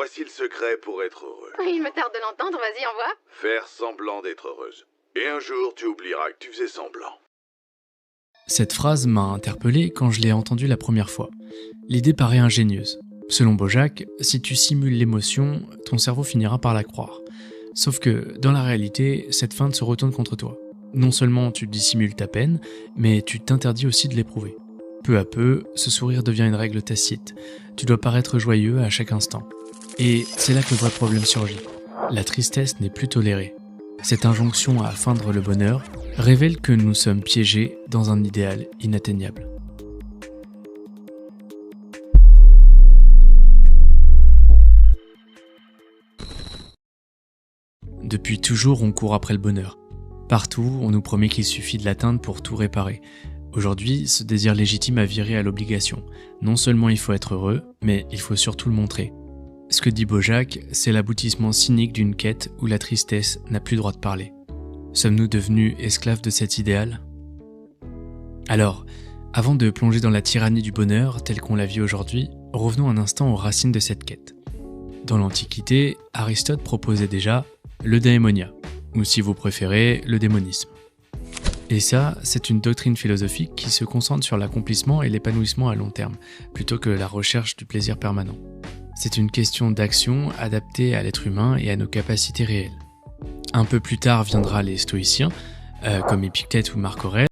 Voici le secret pour être heureux. Oui, il me tarde de l'entendre, vas-y, envoie. Faire semblant d'être heureuse. Et un jour, tu oublieras que tu faisais semblant. Cette phrase m'a interpellé quand je l'ai entendue la première fois. L'idée paraît ingénieuse. Selon Bojack, si tu simules l'émotion, ton cerveau finira par la croire. Sauf que, dans la réalité, cette feinte se retourne contre toi. Non seulement tu dissimules ta peine, mais tu t'interdis aussi de l'éprouver. Peu à peu, ce sourire devient une règle tacite. Tu dois paraître joyeux à chaque instant. Et c'est là que le vrai problème surgit. La tristesse n'est plus tolérée. Cette injonction à feindre le bonheur révèle que nous sommes piégés dans un idéal inatteignable. Depuis toujours, on court après le bonheur. Partout, on nous promet qu'il suffit de l'atteindre pour tout réparer. Aujourd'hui, ce désir légitime a viré à l'obligation. Non seulement il faut être heureux, mais il faut surtout le montrer. Ce que dit Bojack, c'est l'aboutissement cynique d'une quête où la tristesse n'a plus droit de parler. Sommes-nous devenus esclaves de cet idéal ? Alors, avant de plonger dans la tyrannie du bonheur telle qu'on la vit aujourd'hui, revenons un instant aux racines de cette quête. Dans l'Antiquité, Aristote proposait déjà le daimonia, ou si vous préférez, le démonisme. Et ça, c'est une doctrine philosophique qui se concentre sur l'accomplissement et l'épanouissement à long terme, plutôt que la recherche du plaisir permanent. C'est une question d'action adaptée à l'être humain et à nos capacités réelles. Un peu plus tard viendra les stoïciens, comme Épictète ou Marc Aurèle,